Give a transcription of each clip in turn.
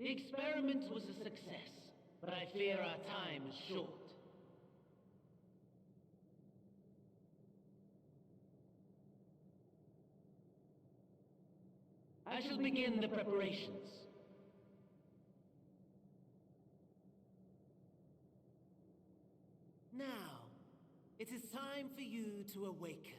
The experiment was a success, but I fear our time is short. I shall begin the preparations. Now, it is time for you to awaken.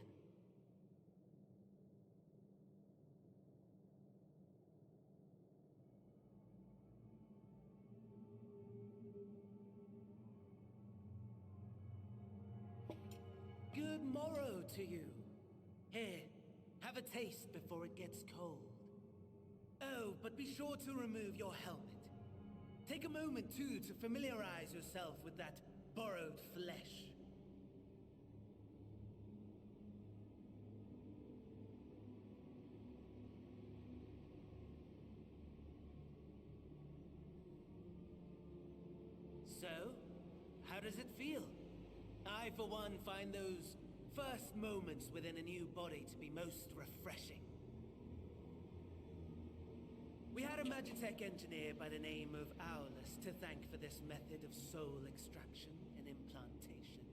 Good morrow to you. Here, have a taste before it gets cold. Oh, but be sure to remove your helmet. Take a moment, too, to familiarize yourself with that borrowed flesh. So, how does it feel? I, for one, find those first moments within a new body to be most refreshing. We had a Magitech engineer by the name of Aulus to thank for this method of soul extraction and implantation.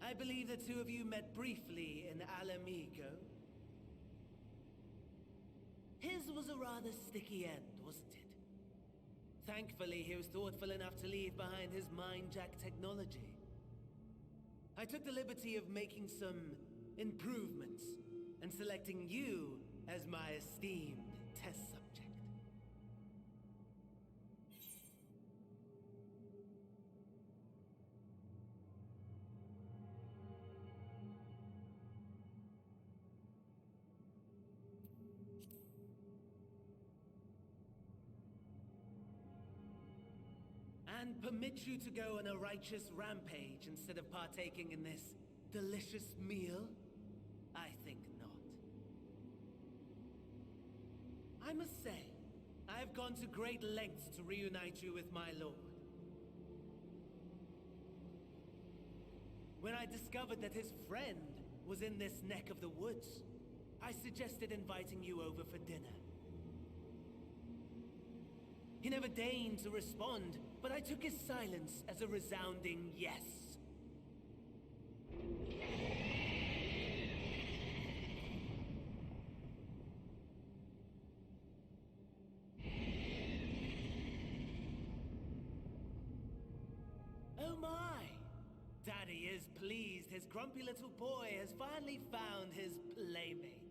I believe the two of you met briefly in Alamigo. His was a rather sticky end, wasn't it? Thankfully, he was thoughtful enough to leave behind his mind-jack technology. I took the liberty of making some improvements and selecting you as my esteemed test subject. And permit you to go on a righteous rampage instead of partaking in this delicious meal? I think not. I must say, I have gone to great lengths to reunite you with my lord. When I discovered that his friend was in this neck of the woods, I suggested inviting you over for dinner. He never deigned to respond, but I took his silence as a resounding yes. Oh my! Daddy is pleased his grumpy little boy has finally found his playmate.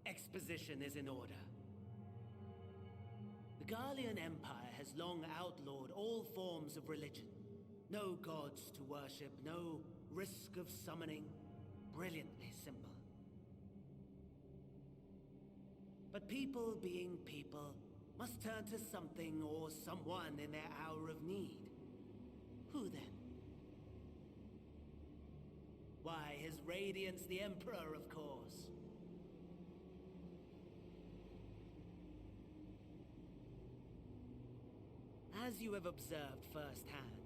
Exposition is in order. The Garlean Empire has long outlawed all forms of religion. No gods to worship, no risk of summoning. Brilliantly simple. But people being people must turn to something or someone in their hour of need. Who then? Why, His Radiance the Emperor, of course. As you have observed firsthand,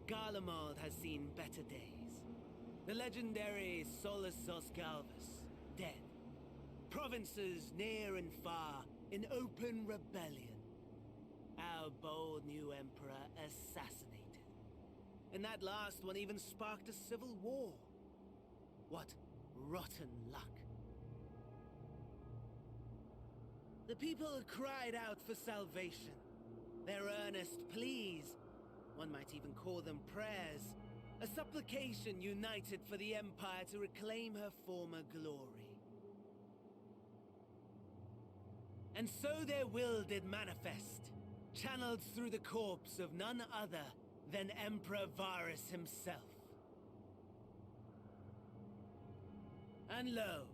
Garlemald has seen better days. The legendary Solus Galvus, dead. Provinces near and far in open rebellion. Our bold new emperor assassinated. And that last one even sparked a civil war. What rotten luck. The people cried out for salvation. Their earnest pleas, one might even call them prayers, a supplication united for the Empire to reclaim her former glory. And so their will did manifest, channeled through the corpse of none other than Emperor Varus himself. And lo,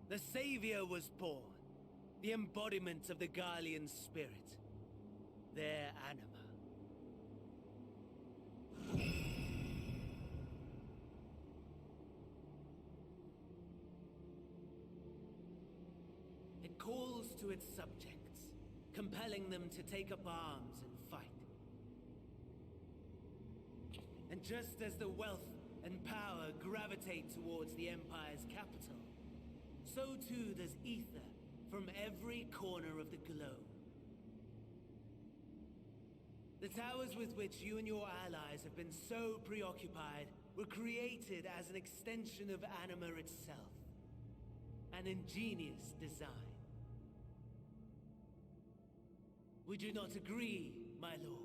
the Savior was born, the embodiment of the Garlean spirit. Their anima. It calls to its subjects, compelling them to take up arms and fight. And just as the wealth and power gravitate towards the Empire's capital, so too does ether from every corner of the globe. The towers with which you and your allies have been so preoccupied were created as an extension of Anima itself. An ingenious design. Would you not agree, my lord?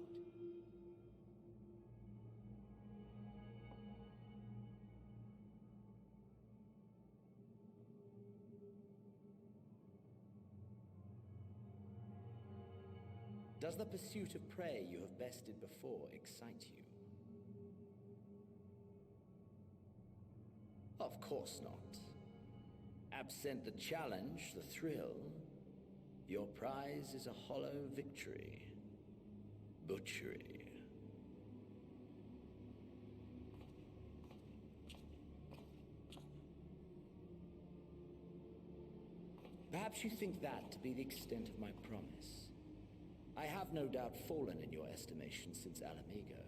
Does the pursuit of prey you have bested before excite you? Of course not. Absent the challenge, the thrill, your prize is a hollow victory. Butchery. Perhaps you think that to be the extent of my promise. I have no doubt fallen in your estimation since Alamigo.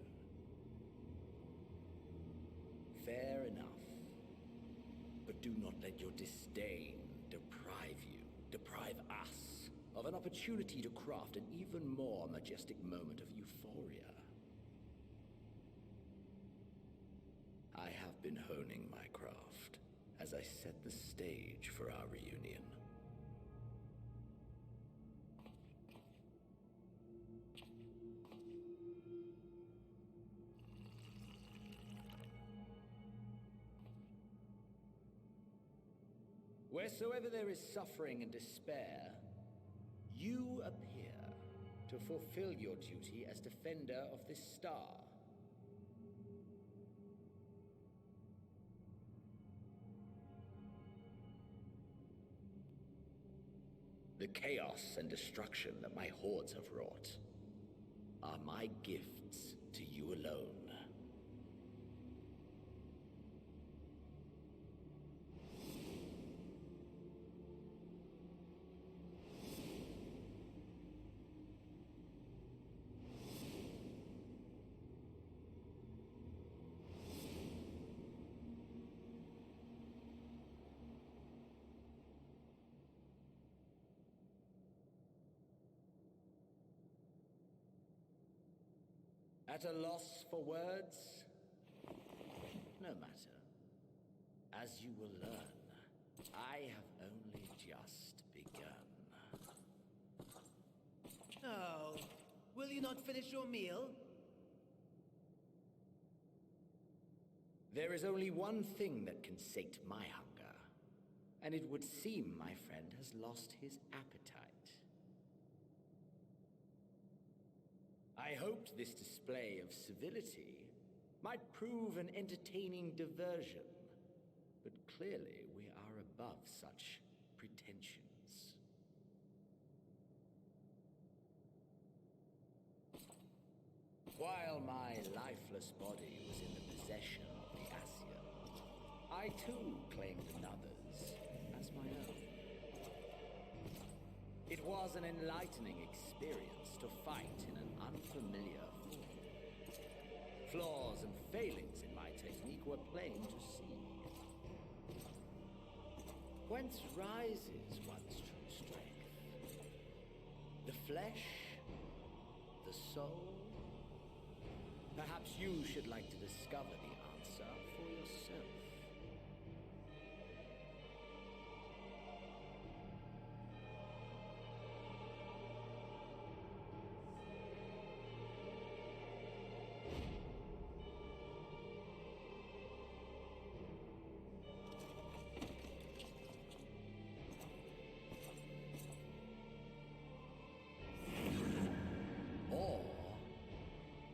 Fair enough. But do not let your disdain deprive us, of an opportunity to craft an even more majestic moment of euphoria. I have been honing my craft as I set the stage for our reunion. Wheresoever there is suffering and despair, you appear to fulfill your duty as defender of this star. The chaos and destruction that my hordes have wrought are my gifts to you alone. At a loss for words? No matter. As you will learn, I have only just begun. Oh, will you not finish your meal? There is only one thing that can sate my hunger, and it would seem my friend has lost his appetite. I hoped this display of civility might prove an entertaining diversion, but clearly we are above such pretensions. While my lifeless body was in the possession of the Ascian, I too claimed another's as my own. It was an enlightening experience to fight in an unfamiliar form. Flaws and failings in my technique were plain to see. Whence rises one's true strength? The flesh? The soul? Perhaps you should like to discover the answer for yourself.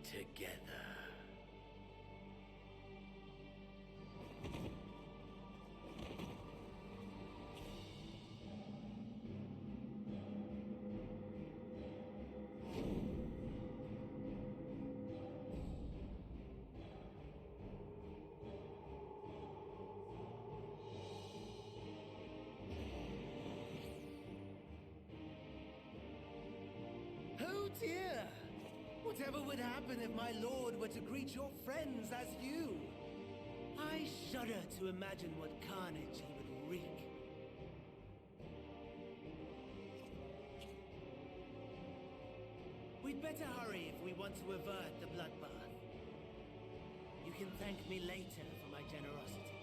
Together. Oh dear! Whatever would happen if my lord were to greet your friends as you? I shudder to imagine what carnage he would wreak. We'd better hurry if we want to avert the bloodbath. You can thank me later for my generosity.